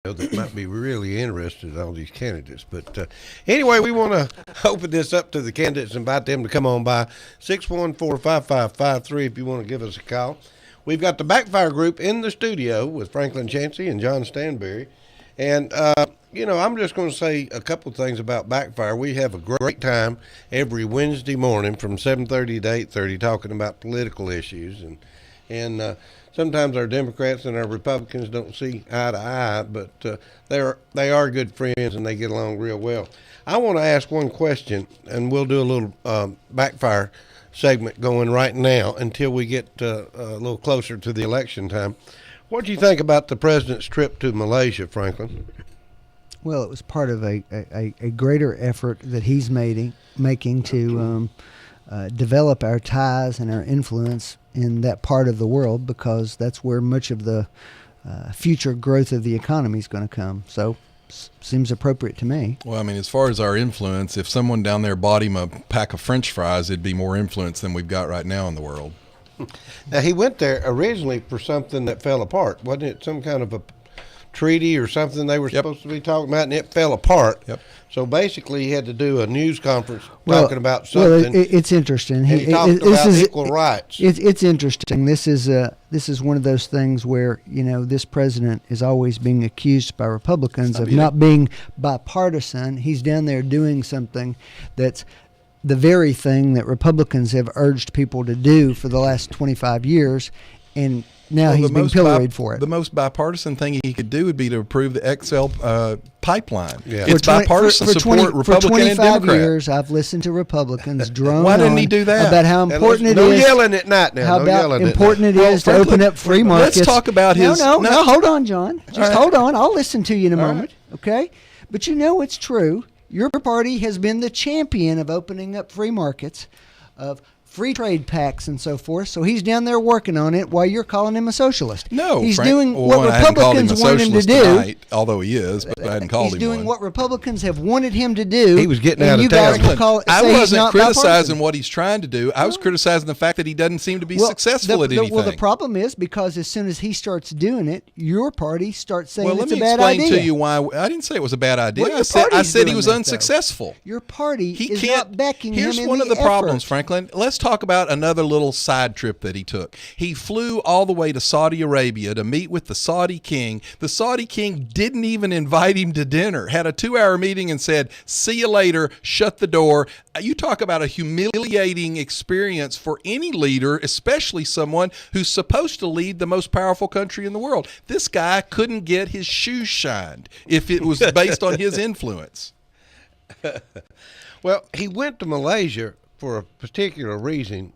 that might be really interested in all these candidates. But anyway, we want to open this up to the candidates, invite them to come on by 614-5553 if you want to give us a call. We've got the Backfire group in the studio with Franklin Chancey and John Stanberry. And, I'm just going to say a couple things about Backfire. We have a great time every Wednesday morning from 7:30 to 8:30 talking about political issues. And sometimes our Democrats and our Republicans don't see eye to eye, but they are good friends and they get along real well. I want to ask one question, and we'll do a little Backfire segment going right now until we get a little closer to the election time. What do you think about the president's trip to Malaysia, Franklin? Well, it was part of a greater effort that he's making to develop our ties and our influence in that part of the world, because that's where much of the future growth of the economy is going to come. So seems appropriate to me. Well, I mean, as far as our influence, if someone down there bought him a pack of French fries, it'd be more influence than we've got right now in the world. Now, he went there originally for something that fell apart. Wasn't it some kind of a treaty or something they were supposed to be talking about, and it fell apart? Yep. So basically he had to do a news conference talking about something. Well, it's interesting. He talked about equal rights. It's interesting. This is one of those things where, this president is always being accused by Republicans of not being bipartisan. He's down there doing something that's the very thing that Republicans have urged people to do for the last 25 years, and now he's being pilloried for it. The most bipartisan thing he could do would be to approve the XL pipeline. Yeah. It's bipartisan support, Republican for 25 and Democrat. years, I've listened to Republicans drone Why didn't he do that? About how important it no is. Yelling at night now. How important it is to open up free markets. Let's talk about his. No, hold on, John. Just hold on. I'll listen to you in a moment. Okay? But it's true. Your party has been the champion of opening up free markets, of free trade pacts and so forth. So he's down there working on it while you're calling him a socialist. No, he's Frank, doing well, what Republicans want him to do. Tonight, although he is, but I hadn't called him. He's doing one. what Republicans have wanted him to do. He was getting out of town. I wasn't criticizing what he's trying to do. I was criticizing the fact that he doesn't seem to be successful at anything. Well, the problem is because as soon as he starts doing it, your party starts saying it's a bad idea. Well, let me explain to you why. I didn't say it was a bad idea. Well, I said he was unsuccessful. Your party is not backing him in the effort. Here's one of the problems, Franklin. Let's talk about another little side trip that he took. He flew all the way to Saudi Arabia to meet with the Saudi king. The Saudi king didn't even invite him to dinner, had a 2-hour meeting and said, "See you later," shut the door. You talk about a humiliating experience for any leader, especially someone who's supposed to lead the most powerful country in the world. This guy couldn't get his shoes shined if it was based on his influence. Well, he went to Malaysia for a particular reason.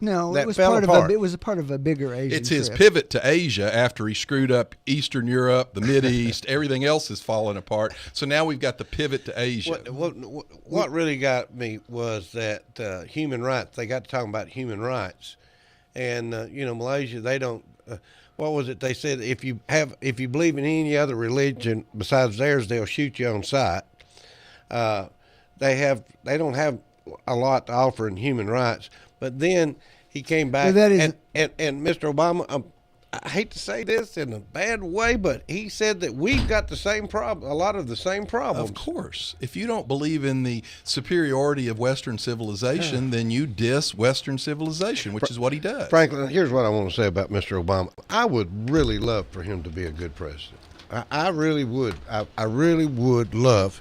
No, it was a part of a bigger Asian It's his trip. pivot to Asia after he screwed up Eastern Europe, the Mideast, everything else is falling apart. So now we've got the pivot to Asia. What really got me was that human rights. They got to talking about human rights, and Malaysia, they don't. What was it they said? If you believe in any other religion besides theirs, they'll shoot you on sight. They don't have a lot to offer in human rights. But then he came back, and Mr. Obama, I hate to say this in a bad way, but he said that we've got the same problem, a lot of the same problems. Of course. If you don't believe in the superiority of Western civilization, then you diss Western civilization, which is what he does. Franklin, here's what I want to say about Mr. Obama. I would really love for him to be a good president. I really would. I really would love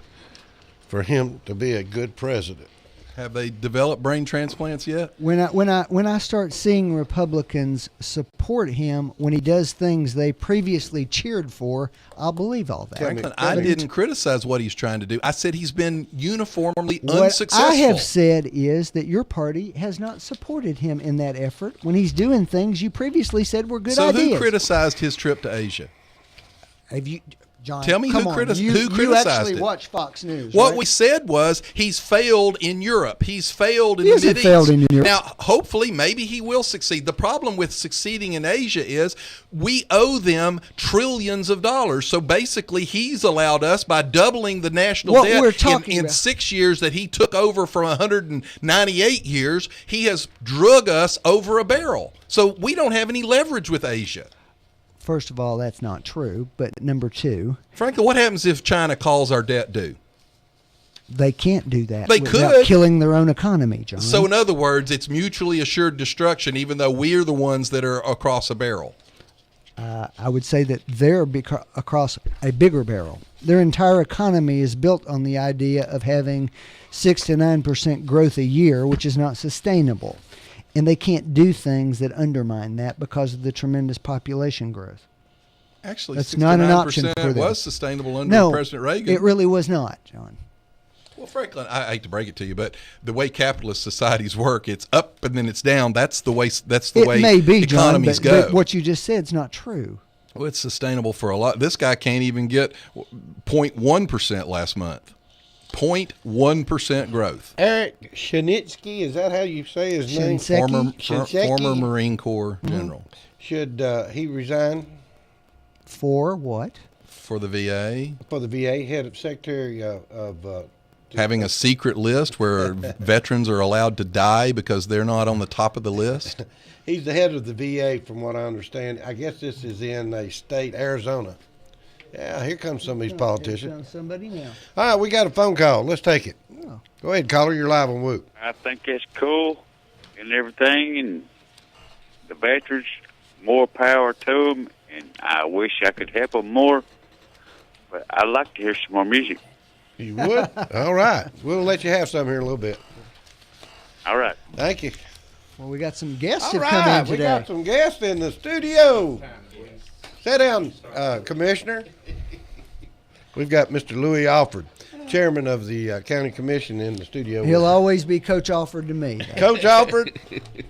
for him to be a good president. Have they developed brain transplants yet? When I start seeing Republicans support him when he does things they previously cheered for, I'll believe all that. Franklin, I didn't criticize what he's trying to do. I said he's been uniformly unsuccessful. What I have said is that your party has not supported him in that effort when he's doing things you previously said were good ideas. So who criticized his trip to Asia? Have you... John, tell me who criticized it. You actually watch Fox News. What right? we said was he's failed in Europe. He's failed in the Mideast. Failed in Europe. Now, hopefully, maybe he will succeed. The problem with succeeding in Asia is we owe them trillions of dollars. So basically, he's allowed us, by doubling the national debt in 6 years that he took over from 198 years, he has drug us over a barrel. So we don't have any leverage with Asia. first of all, that's not true. But number two, Franklin, what happens if China calls our debt due? they can't do that They without could. killing their own economy, John. So, in other words, it's mutually assured destruction, even though we're the ones that are across a barrel. I would say that they're across a bigger barrel. Their entire economy is built on the idea of having 6 to 9% growth a year, which is not sustainable. And they can't do things that undermine that because of the tremendous population growth. Actually, That's not an option 69% for them. was sustainable under No, President Reagan. it really was not, John. Well, Franklin, I hate to break it to you, but the way capitalist societies work, it's up and then it's down. That's the way. It may be, John, economies but, go. but what you just said is not true. Well, it's sustainable for a lot. This guy can't even get 0.1% last month. 0.1% growth. Eric Shanitsky, is that how you say his name? Shinseki? Former Marine Corps general. Should he resign For what? For the VA. for the VA, head of Secretary of Having a secret list where veterans are allowed to die because they're not on the top of the list. He's the head of the VA, from what I understand. I guess this is in a state, Arizona. Yeah, here comes some of these politicians. Somebody now. All right, we got a phone call. Let's take it. Oh. Go ahead, caller. You're live on Whoop. I think that's cool and everything, and the veterans, more power to them, and I wish I could help them more, but I'd like to hear some more music. You would? All right. We'll let you have some here in a little bit. All right. Thank you. Well, we got some guests All have come in right, we today. got some guests in the studio. Sit down, Commissioner. We've got Mr. Louis Alford, Chairman of the County Commission, in the studio. He'll always be Coach Alford to me. Coach Alford.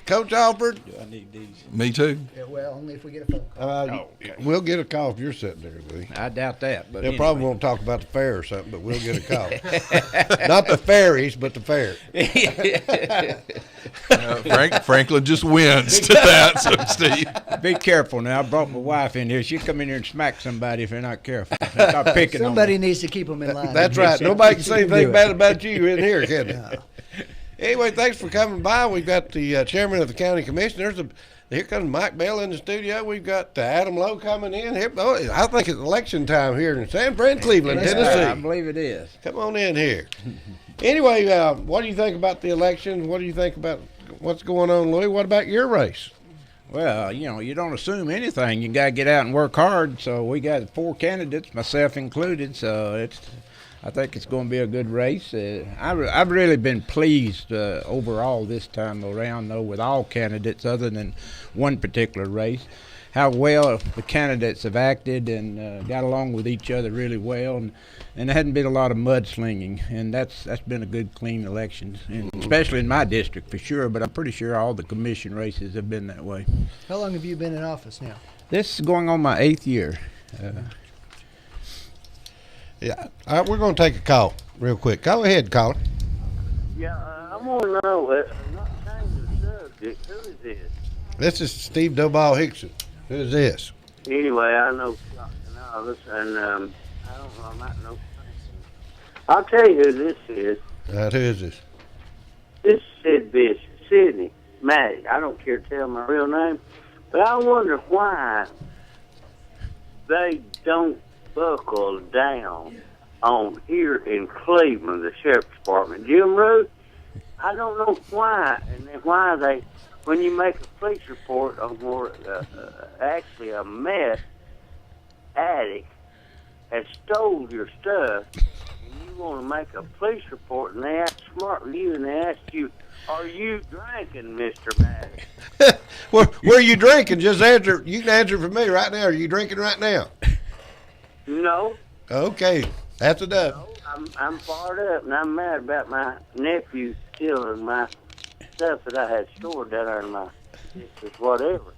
Coach Alford. Me too. Yeah, well, only if we get a phone call. We'll get a call if you're sitting there, Louis. I doubt that, but They'll probably won't talk about the fair or something, but we'll get a call. Not the fairies, but the fair. Franklin just winced at that, so Steve. be careful now. I brought my wife in here. She'll come in here and smack somebody if they're not careful. Start picking Somebody on needs to keep them in line. That's right. Nobody can say anything Do it. bad about you in here, can they? Anyway, thanks for coming by. We've got the chairman of the county commission. Here comes Mike Bell in the studio. We've got Adam Lowe coming in. Here, I think it's election time here in San Fran, Cleveland, them. Tennessee. I believe it is. Come on in here. Anyway, what do you think about the election? What do you think about what's going on, Louis? What about your race? Well, you don't assume anything. You got to get out and work hard. So we got 4 candidates, myself included. So I think it's going to be a good race. I've really been pleased overall this time around, though, with all candidates other than one particular race, how well the candidates have acted and got along with each other really well. And there hadn't been a lot of mudslinging, and that's been a good, clean election, and especially in my district for sure, but I'm pretty sure all the commission races have been that way. How long have you been in office now? This is going on my 8th year. Yeah. All right, we're going to take a call real quick. Go ahead, caller. Yeah, I want to know, not change the subject, who is this? This is Steve Doball Hickson. Who is this? Anyway, I know all this, and I don't know, I might know. I'll tell you who this is. Who is this? This is Sidney Maddie. I don't care to tell my real name, but I wonder why they don't buckle down on here in Cleveland, the sheriff's department. Jim Root, I don't know why, and then why they, when you make a police report on where actually a meth addict has stole your stuff, and you want to make a police report, and they act smart with you, and they ask you, are you drinking, Mr. Maddox? Where are you drinking? Just answer. You can answer for me right now. Are you drinking right now? No. Okay, that's enough. No, I'm fired up, and I'm mad about my nephew stealing my stuff that I had stored down there in my whatever.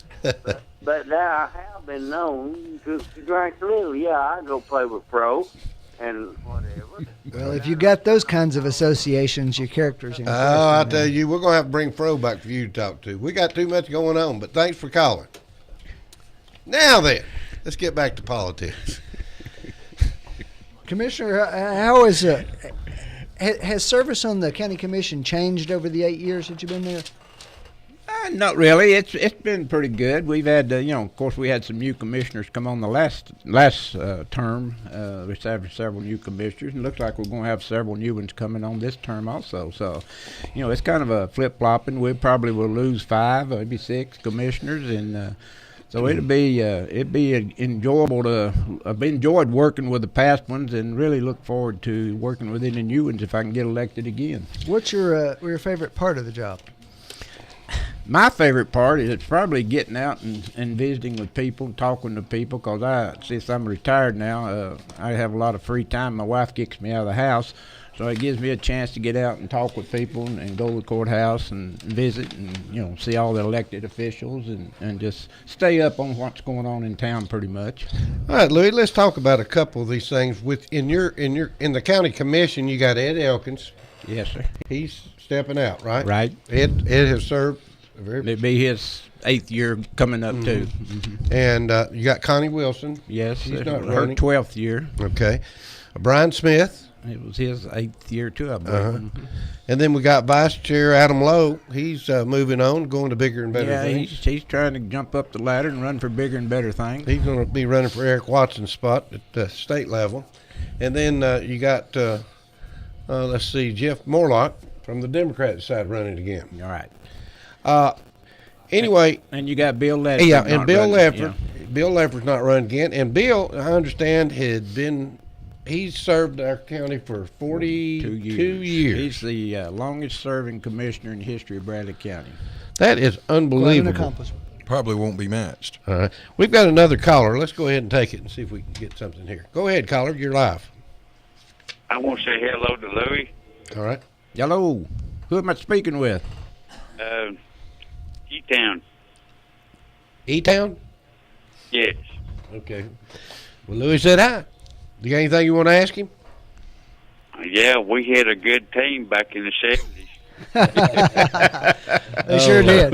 But now I have been known to drink a little. Yeah, I go play with pro and whatever. Well, if you got those kinds of associations, your character's in Oh, question, I'll tell man. you, we're going to have to bring Fro back for you to talk to. We got too much going on, but thanks for calling. Now then, let's get back to politics. Commissioner, how is has service on the county commission changed over the 8 years that you've been there? Not really. It's been pretty good. We've had, of course, we had some new commissioners come on the last term. We had several new commissioners, and it looks like we're going to have several new ones coming on this term also. So, it's kind of a flip flopping. We probably will lose 5, maybe 6 commissioners, and so it'd be enjoyable to. I've enjoyed working with the past ones, and really look forward to working with any new ones if I can get elected again. What's your favorite part of the job? My favorite part is it's probably getting out and visiting with people, talking to people, because since I'm retired now, I have a lot of free time. My wife kicks me out of the house, so it gives me a chance to get out and talk with people and go to the courthouse and visit and, see all the elected officials and just stay up on what's going on in town pretty much. All right, Louis, let's talk about a couple of these things. In the county commission, you got Ed Elkins. Yes, sir. He's stepping out, right? Right. Ed has served It'll be his 8th year coming up, too. Mm-hmm. And you got Connie Wilson. Yes, she's not her running. 12th year. Okay. Brian Smith. It was his 8th year, too, I believe. Mm-hmm. And then we got Vice Chair Adam Lowe. He's moving on, going to bigger and better things. He's trying to jump up the ladder and run for bigger and better things. He's going to be running for Eric Watson's spot at the state level. And then you got, let's see, Jeff Morlock from the Democratic side running again. All right. Anyway, and you got Bill Ledford. Yeah, and Bill Ledford. Yeah. Bill Ledford's not running again. And Bill, I understand, he's served our county for 42 years. He's the longest serving commissioner in the history of Bradley County. That is unbelievable. Quite an accomplishment. Probably won't be matched. All right. We've got another caller. Let's go ahead and take it and see if we can get something here. Go ahead, caller. You're live. I want to say hello to Louis. All right. Hello. Who am I speaking with? E-Town. E-Town? Yes. Okay. Well, Louis said hi. You got anything you want to ask him? Yeah, we had a good team back in the 70s. They sure did.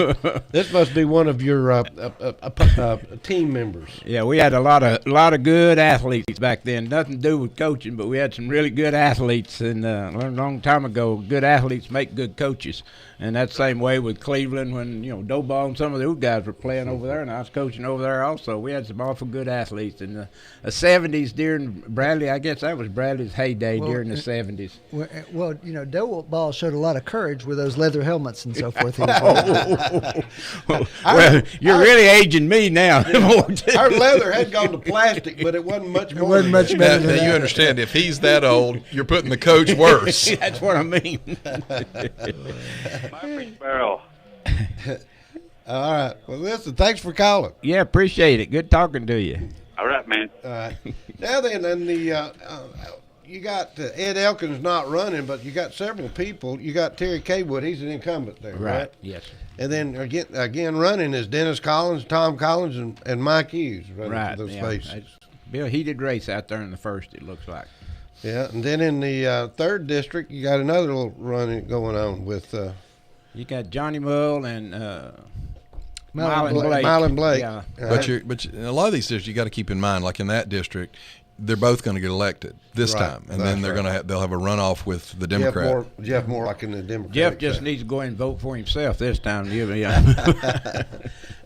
This must be one of your team members. Yeah, we had a lot of good athletes back then. Nothing to do with coaching, but we had some really good athletes. And a long time ago, good athletes make good coaches. And that's the same way with Cleveland when, Doball and some of those guys were playing over there, and I was coaching over there also. We had some awful good athletes. In the 70s during Bradley, I guess that was Bradley's heyday during the 70s. Well, Doball showed a lot of courage with those leather helmets and so forth. Well, you're really aging me now. Our leather had gone to plastic, but it wasn't much more. It wasn't much better than Now you understand, if he's that old, you're putting the coach worse. That's what I mean. Murphy Sparrow. All right. Well, listen, thanks for calling. Yeah, appreciate it. Good talking to you. All right, man. All right. Now then, you got Ed Elkins not running, but you got several people. You got Terry Kaywood. He's an incumbent there, right? Yes. And then again running is Dennis Collins, Tom Collins, and Mike Hughes running for those spaces. Bill, heated race out there in the first, it looks like. Yeah, and then in the 3rd district, you got another little running going on with. You got Johnny Mull and Mylan Blake. Yeah. But in a lot of these districts, you got to keep in mind, like in that district, they're both going to get elected this time, and then they'll have a runoff with the Democrat. Jeff Moore, like in the Democrat. Jeff just needs to go and vote for himself this time.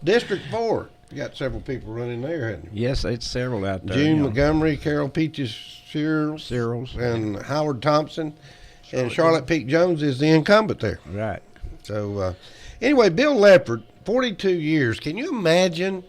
District 4, you got several people running there, haven't you? Yes, it's several out there. June Montgomery, Carol Peaches Searles, and Howard Thompson, and Charlotte Peak Jones is the incumbent there. Right. So, anyway, Bill Ledford, 42 years. Can you imagine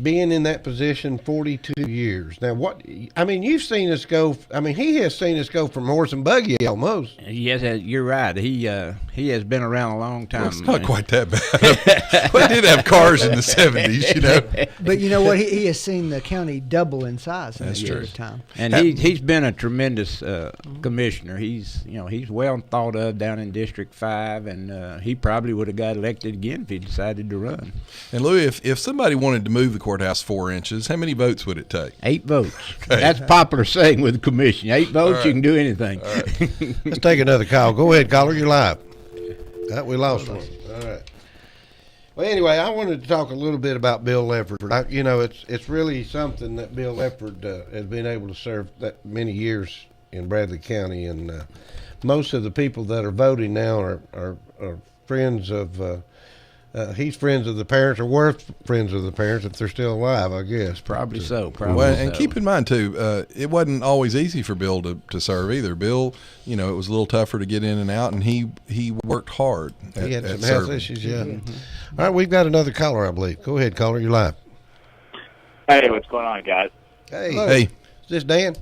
being in that position 42 years? Now, you've seen us go. He has seen us go from horse and buggy almost. Yes, you're right. He has been around a long time. Well, it's not quite that bad. We did have cars in the 70s, But you know what? He has seen the county double in size in That's a true. year of time. And he's been a tremendous commissioner. He's well thought of down in District 5, and he probably would have got elected again if he decided to run. And Louis, if somebody wanted to move the courthouse 4 inches, how many votes would it take? 8 votes. Okay. That's popular saying with the commission. 8 votes, right. You can do anything. Right. Let's take another call. Go ahead, caller. You're live. We lost one. All right. Well, anyway, I wanted to talk a little bit about Bill Ledford. It's really something that Bill Ledford has been able to serve that many years in Bradley County, and most of the people that are voting now are friends of he's friends of the parents, or worth friends of the parents if they're still alive, I guess. Probably so. Well, and keep in mind too, it wasn't always easy for Bill to serve either. Bill, it was a little tougher to get in and out, and he worked hard. He had at some health serving. issues, yeah. All right, we've got another caller, I believe. Go ahead, caller. You're live. Hey, what's going on, guys? Hey, Hey, is this Dan?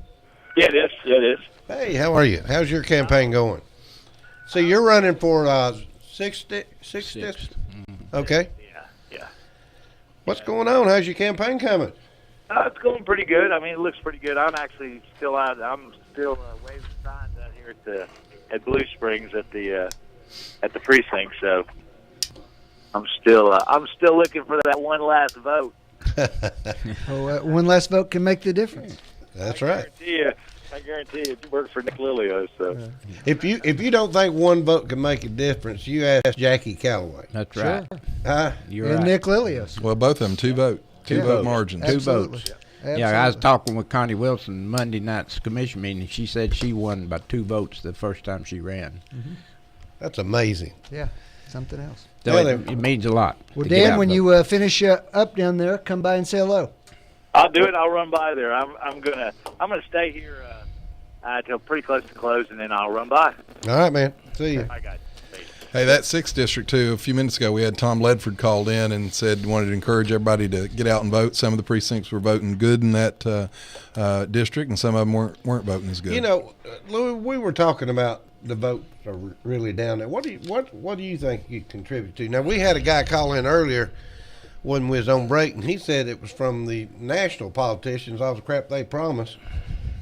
Yeah, it is. Yeah, it is. Hey, how are you? How's your campaign going? So you're running for sixth district? Okay. Yeah. What's going on? How's your campaign coming? It's going pretty good. I mean, it looks pretty good. I'm actually still out. I'm still waving signs out here at Blue Springs at the precinct. So I'm still looking for that one last vote. One last vote can make the difference. That's right. I guarantee you, it worked for Nick Lilio. So If you don't think one vote can make a difference, you ask Jackie Calloway. That's right. You're And right. Nick Lilios. well, both of them two vote margins. Two Absolutely. votes. Absolutely. Yeah, I was talking with Connie Wilson Monday night's commission meeting. She said she won by 2 votes the first time she ran. That's amazing. Yeah, something else. So Yeah, it means a lot. Well, to get Dan, out when and you finish up down there, come by and say hello. I'll do it. I'll run by there. I'm gonna stay here till pretty close to close, and then I'll run by. All right, man. See you. I got you. Hey, that 6th district too. A few minutes ago, we had Tom Ledford called in and said wanted to encourage everybody to get out and vote. Some of the precincts were voting good in that district, and some of them weren't voting as good. Louis, we were talking about the votes are really down there. What do you think you contribute to? Now, we had a guy call in earlier when we was on break, and he said it was from the national politicians, all the crap they promise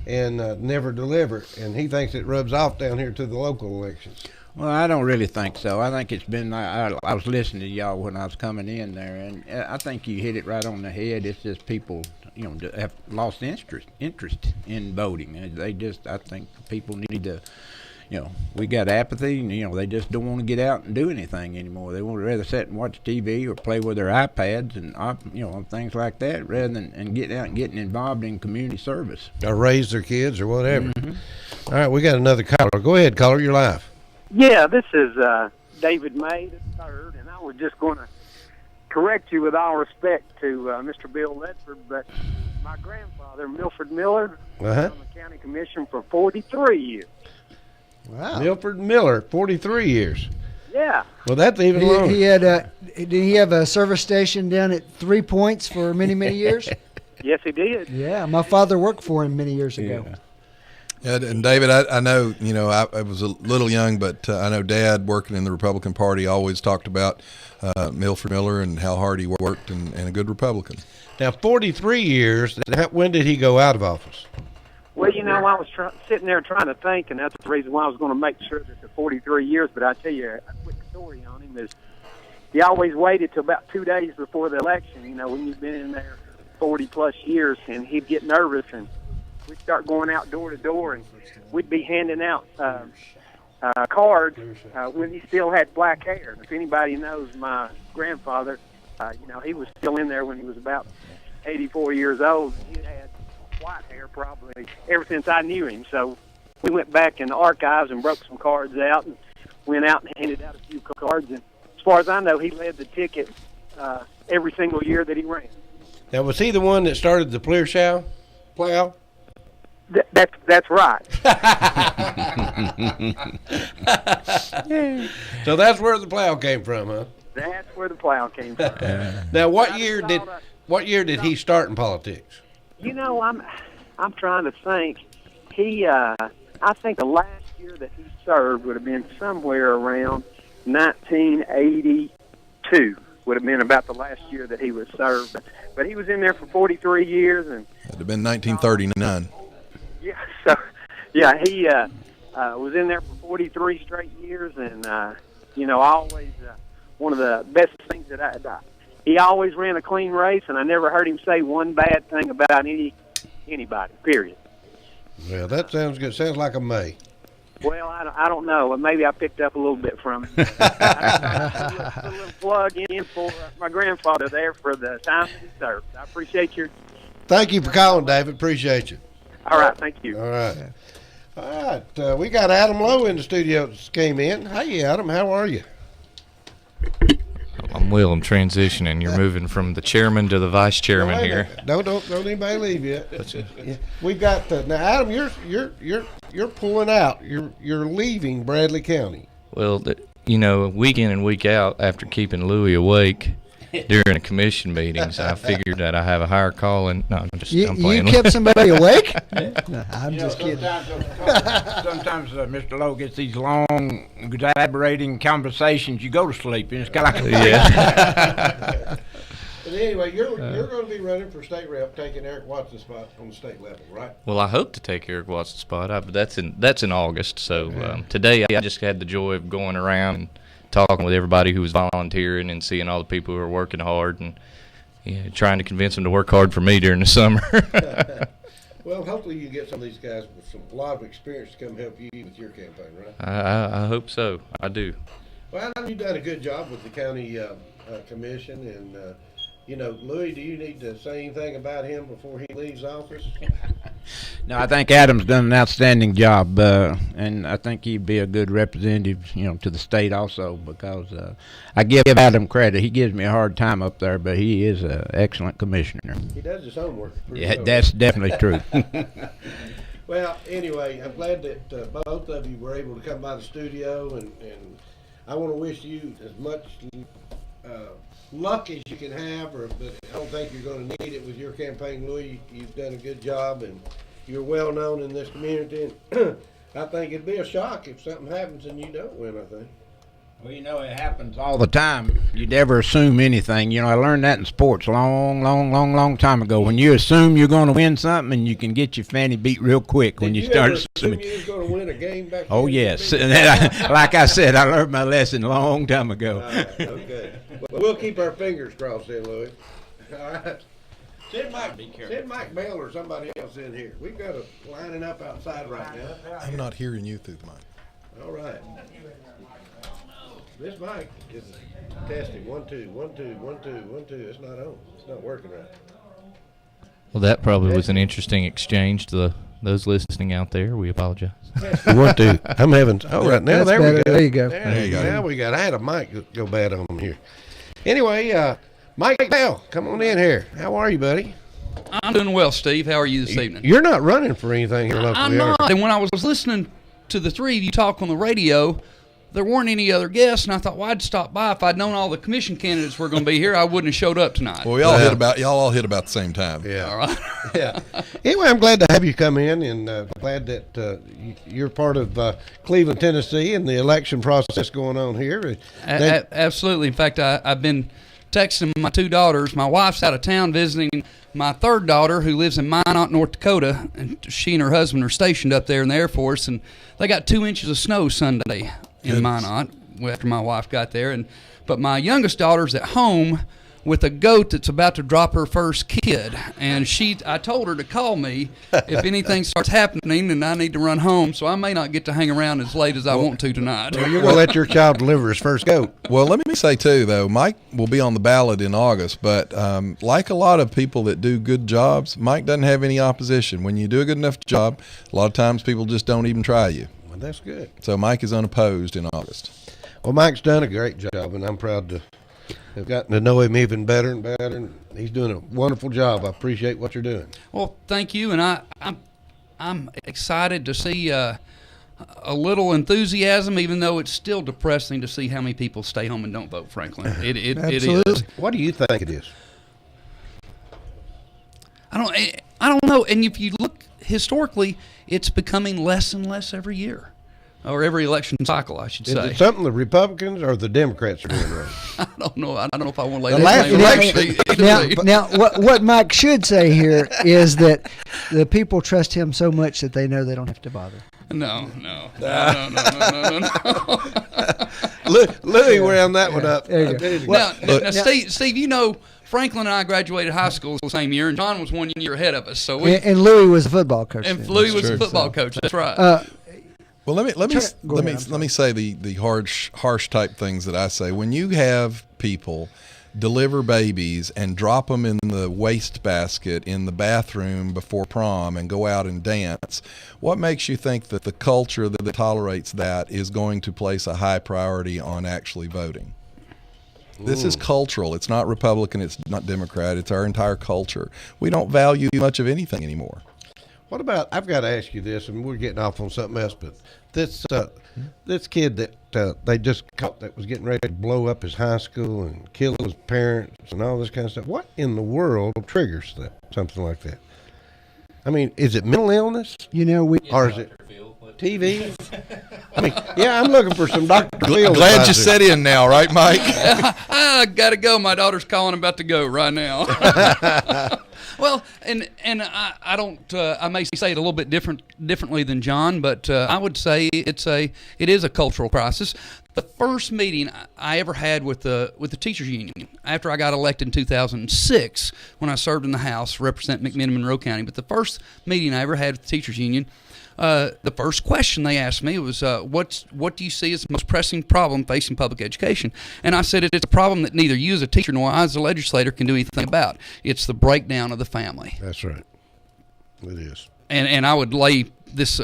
and never deliver, and he thinks it rubs off down here to the local elections. Well, I don't really think so. I think it's been. I was listening to y'all when I was coming in there, and I think you hit it right on the head. It's just people, have lost interest in voting. They just. I think people need to. We got apathy, and they just don't want to get out and do anything anymore. They would rather sit and watch TV or play with their iPads and things like that, rather than getting out and getting involved in community service Or raise their kids or whatever. All right, we got another caller. Go ahead, caller. You're live. Yeah, this is David May III, and I was just going to correct you with all respect to Mr. Bill Ledford, but my grandfather, Milford Miller, was on the county commission for 43 years. Wow. Milford Miller, 43 years. Yeah. Well, that's even longer. He had did he have a service station down at 3 Points for many, many years? Yes, he did. Yeah, my father worked for him many years ago. Yeah, and David, I know, I was a little young, but I know Dad, working in the Republican Party, always talked about Milford Miller and how hard he worked, and a good Republican. Now, 43 years, when did he go out of office? Well, I was sitting there trying to think, and that's the reason why I was going to make sure that the 43 years, but I tell you, a quick story on him is he always waited till about 2 days before the election, when you've been in there 40-plus years, and he'd get nervous, and we'd start going out door to door, and we'd be handing out cards when he still had black hair. If anybody knows my grandfather, he was still in there when he was about 84 years old. He had white hair probably ever since I knew him. So we went back in the archives and broke some cards out and went out and handed out a few cards. And as far as I know, he led the ticket every single year that he ran. Now, was he the one that started the plow? That's right. So that's where the plow came from, huh? That's where the plow came from. Now, what year did he start in politics? I'm trying to think. I think the last year that he served would have been somewhere around 1982. Would have been about the last year that he was served. But he was in there for 43 years, and It'd have been 1939. yeah. So yeah, he was in there for 43 straight years, and I always one of the best things that he always ran a clean race, and I never heard him say one bad thing about anybody. Period. Well, that sounds good. Sounds like a May. Well, I don't know. Maybe I picked up a little bit from him. A little plug in for my grandfather there for the time that he served. I appreciate your. Thank you for calling, David. Appreciate you. All right, thank you. All right. All right. We got Adam Lowe in the studio that came in. Hey, Adam. How are you? I'm Will. I'm transitioning. You're moving from the chairman to the vice chairman Wait a here. minute. Don't anybody leave yet. Yeah. We've got now, Adam. You're pulling out. You're leaving Bradley County. Well, week in and week out, after keeping Louis awake during the commission meetings, I figured that I have a higher calling. No, I'm playing. You kept somebody awake? No, I'm just kidding. Sometimes Mr. Lowe gets these long, exasperating conversations. You go to sleep, and it's kind of like Yeah. But anyway, you're going to be running for state rep, taking Eric Watson's spot on the state level, right? Well, I hope to take Eric Watson's spot, but that's in August. So today I just had the joy of going around and talking with everybody who was volunteering and seeing all the people who are working hard and trying to convince them to work hard for me during the summer. Well, hopefully you get some of these guys with a lot of experience to come help you with your campaign, right? I hope so. I do. Well, you've done a good job with the county commission, and Louis, do you need to say anything about him before he leaves office? No, I think Adam's done an outstanding job, and I think he'd be a good representative, to the state also, because I give Adam credit. He gives me a hard time up there, but he is an excellent commissioner. He does his homework. Yeah, that's definitely true. Well, anyway, I'm glad that both of you were able to come by the studio, and I want to wish you as much luck as you can have, but I don't think you're going to need it with your campaign, Louis. You've done a good job, and you're well known in this community. And I think it'd be a shock if something happens and you don't win, I think. Well, it happens all the time. You never assume anything. I learned that in sports a long time ago. When you assume you're going to win something, and you can get your fanny beat real quick when you start assuming. Did you ever assume you was going to win a game back Oh, yes. Like I said, I learned my lesson a long time ago. All right, okay. Well, we'll keep our fingers crossed then, Louis. All right. Send Mike Bell or somebody else in here. We've got a lining up outside right now. I'm not hearing you through the mic. All right. This mic is testing. 1 2 1 2 1 2 1 2. It's not on. It's not working right. Well, that probably was an interesting exchange to those listening out there. We apologize. 1 2. I'm having. Oh, right now. There we go. There you go. There you go. Now we got. I had a mic go bad on here. Anyway, Mike Bell, come on in here. How are you, buddy? I'm doing well, Steve. How are you this evening? You're not running for anything here locally, I'm not. And when I was listening to the three of you talk on the radio, there weren't any other guests, and I thought, well, I'd stop by. If I'd known all the commission candidates were going to be here, I wouldn't have showed up tonight. Well, y'all all hit about the same time. Yeah. All right. Yeah. Anyway, I'm glad to have you come in, and glad that you're part of Cleveland, Tennessee, and the election process going on here. Absolutely. In fact, I've been texting my two daughters. My wife's out of town visiting my third daughter, who lives in Minot, North Dakota, and she and her husband are stationed up there in the Air Force, and they got 2 inches of snow Sunday in Minot after my wife got there. But my youngest daughter's at home with a goat that's about to drop her first kid, and I told her to call me if anything starts happening and I need to run home, so I may not get to hang around as late as I want to tonight. Well, you're going to let your child deliver his first goat. Well, let me say, too, though, Mike will be on the ballot in August, but like a lot of people that do good jobs, Mike doesn't have any opposition. When you do a good enough job, a lot of times people just don't even try you. Well, that's good. So Mike is unopposed in August. Well, Mike's done a great job, and I'm proud to have gotten to know him even better and better, and he's doing a wonderful job. I appreciate what you're doing. Well, thank you, and I'm excited to see a little enthusiasm, even though it's still depressing to see how many people stay home and don't vote, Franklin. It is. What do you think it is? I don't know, and if you look historically, it's becoming less and less every year. Or every election cycle, I should say. Is it something the Republicans or the Democrats are doing right? I don't know. I don't know if I want to lay The last election. Now, what Mike should say here is that the people trust him so much that they know they don't have to bother. No. Louis wound that one up. There you go. Now, Steve, you know, Franklin and I graduated high school the same year, and John was 1 year ahead of us. So and Louis was a football coach. And Louis was a football coach. That's right. Well, let me say the harsh type things that I say. When you have people deliver babies and drop them in the wastebasket in the bathroom before prom and go out and dance, what makes you think that the culture that tolerates that is going to place a high priority on actually voting? This is cultural. It's not Republican. It's not Democrat. It's our entire culture. We don't value much of anything anymore. What about? I've got to ask you this, and we're getting off on something else. But this kid that they just caught that was getting ready to blow up his high school and kill his parents and all this kind of stuff. What in the world triggers that? Something like that. I mean, is it mental illness? Or is it TV? I mean, yeah, I'm looking for some Dr. Phil. I'm glad you set in now, right, Mike? I gotta go. My daughter's calling. I'm about to go right now. Well, and I don't. I may say it a little bit differently than John, but I would say it is a cultural crisis. The first meeting I ever had with the teachers union after I got elected in 2006, when I served in the House representing McMinn and Monroe County. But the first meeting I ever had with the teachers union, the first question they asked me was, what do you see as the most pressing problem facing public education? And I said, it's a problem that neither you as a teacher nor I as a legislator can do anything about. It's the breakdown of the family. That's right. It is. And I would lay this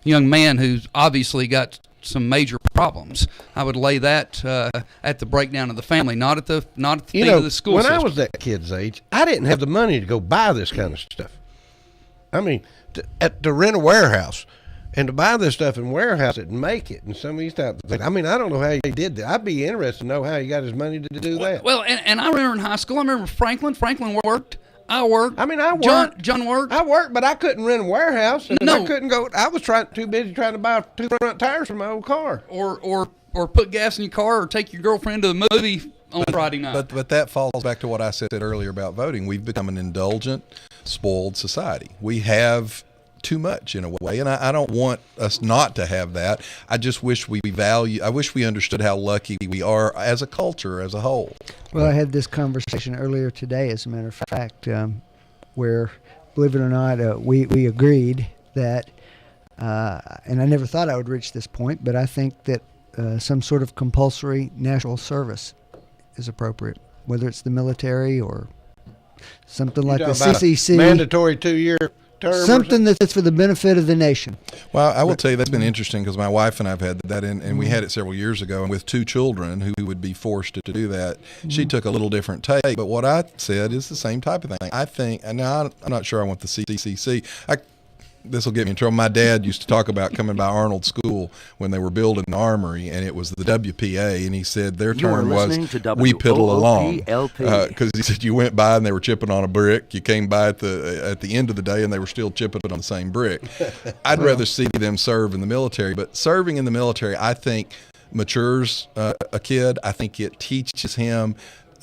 young man who's obviously got some major problems. I would lay that at the breakdown of the family, not at the thing of the school when system. I was that kid's age, I didn't have the money to go buy this kind of stuff. I mean, to rent a warehouse and to buy this stuff and warehouse it and make it and some of these types of things. I mean, I don't know how he did that. I'd be interested to know how he got his money to do that. Well, and I remember in high school, I remember Franklin. Franklin worked. I worked. I mean, I worked. John worked. I worked, but I couldn't rent a warehouse. And No. I couldn't go. I was too busy trying to buy 2 front tires for my old car. Or put gas in your car, or take your girlfriend to the movie on Friday night. But that falls back to what I said earlier about voting. We've become an indulgent, spoiled society. We have too much in a way, and I don't want us not to have that. I just wish we understood how lucky we are as a culture as a whole. Well, I had this conversation earlier today, as a matter of fact, where, believe it or not, we agreed that, and I never thought I would reach this point, but I think that some sort of compulsory national service is appropriate, whether it's the military or something like the CCC. Mandatory 2-year term. Something that's for the benefit of the nation. Well, I will tell you that's been interesting because my wife and I've had that, and we had it several years ago. And with 2 children who would be forced to do that, she took a little different take. But what I said is the same type of thing. I think, and now I'm not sure I want the CCC. This will get me in trouble. My dad used to talk about coming by Arnold School when they were building the armory, and it was the WPA, and he said their term was "we piddle along," because he said you went by and they were chipping on a brick. You came by at the end of the day and they were still chipping on the same brick. I'd rather see them serve in the military, but serving in the military, I think, matures a kid. I think it teaches him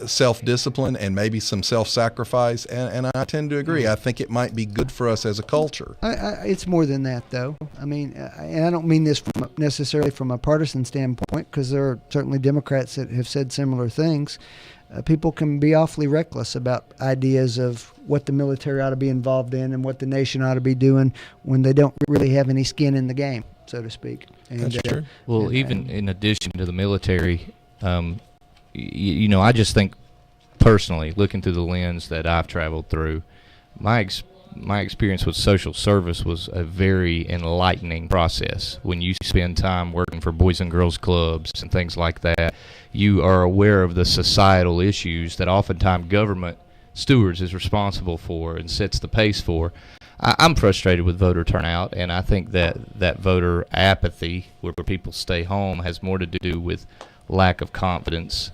self-discipline and maybe some self-sacrifice, and I tend to agree. I think it might be good for us as a culture. It's more than that, though. I mean, and I don't mean this necessarily from a partisan standpoint, because there are certainly Democrats that have said similar things. People can be awfully reckless about ideas of what the military ought to be involved in and what the nation ought to be doing when they don't really have any skin in the game, so to speak. And, that's true. Well, even in addition to the military, I just think personally, looking through the lens that I've traveled through, my experience with social service was a very enlightening process. When you spend time working for Boys and Girls Clubs and things like that, you are aware of the societal issues that oftentimes government stewards is responsible for and sets the pace for. I'm frustrated with voter turnout, and I think that voter apathy, where people stay home, has more to do with lack of confidence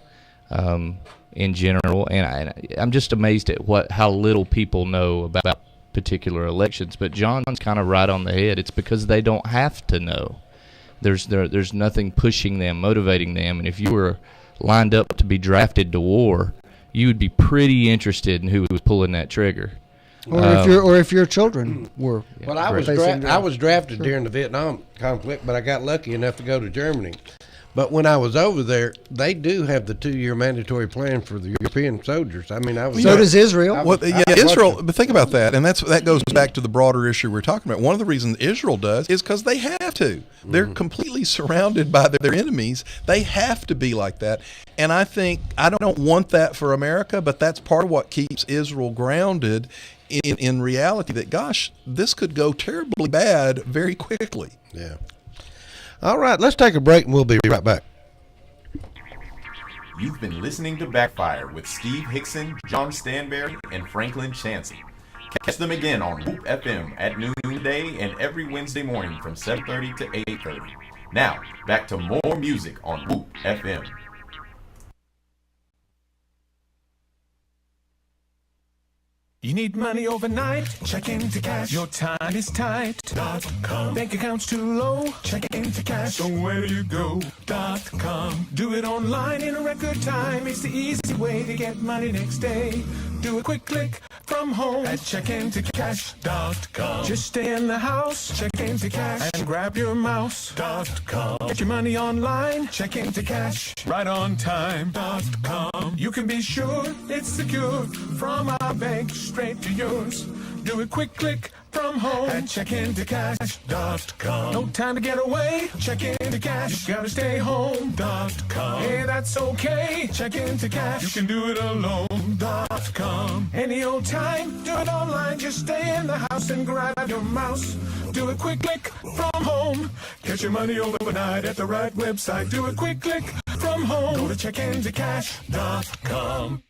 in general, and I'm just amazed at how little people know about particular elections. But John's kind of right on the head. It's because they don't have to know. There's nothing pushing them, motivating them, and if you were lined up to be drafted to war, you would be pretty interested in who was pulling that trigger. Or if your children were. Well, I was drafted during the Vietnam conflict, but I got lucky enough to go to Germany. But when I was over there, they do have the 2-year mandatory plan for the European soldiers. I mean, so does Israel. Israel. But think about that, and that goes back to the broader issue we're talking about. One of the reasons Israel does is because they have to. They're completely surrounded by their enemies. They have to be like that. And I think I don't want that for America, but that's part of what keeps Israel grounded in reality. That gosh, this could go terribly bad very quickly. Yeah. All right, let's take a break and we'll be right back. You've been listening to Backfire with Steve Hickson, John Stanberry, and Franklin Chansey. Catch them again on Whoop FM at noonday and every Wednesday morning from 7:30 to 8:30. Now, back to more music on Whoop FM. You need money overnight? Check into cash. Your time is tight. .com. Bank account's too low? Check into cash. So where do you go? .com. Do it online in a record time. It's the easy way to get money next day. Do a quick click from home at checkintocash.com. Just stay in the house, check into cash, and grab your mouse.com. Get your money online, check into cash, right on time.com. You can be sure it's secure from our bank straight to yours. Do a quick click from home at checkintocash.com. No time to get away, check into cash. You gotta stay home.com. Hey, that's okay, check into cash. You can do it alone.com. Any old time, do it online. Just stay in the house and grab your mouse. Do a quick click from home. Get your money overnight at the right website. Do a quick click from home. Go to checkintocash.com.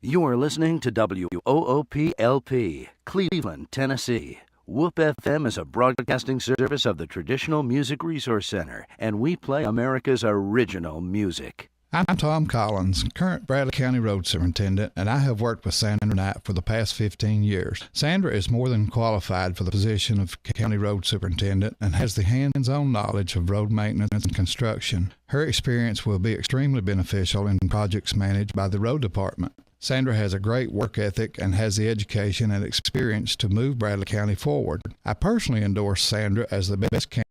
You are listening to WOOP-LP, Cleveland, Tennessee. Whoop FM is a broadcasting service of the Traditional Music Resource Center, and we play America's original music. I'm Tom Collins, current Bradley County Road Superintendent, and I have worked with Sandra Knight for the past 15 years. Sandra is more than qualified for the position of County Road Superintendent and has the hands-on knowledge of road maintenance and construction. Her experience will be extremely beneficial in projects managed by the Road Department. Sandra has a great work ethic and has the education and experience to move Bradley County forward. I personally endorse Sandra as the best candidate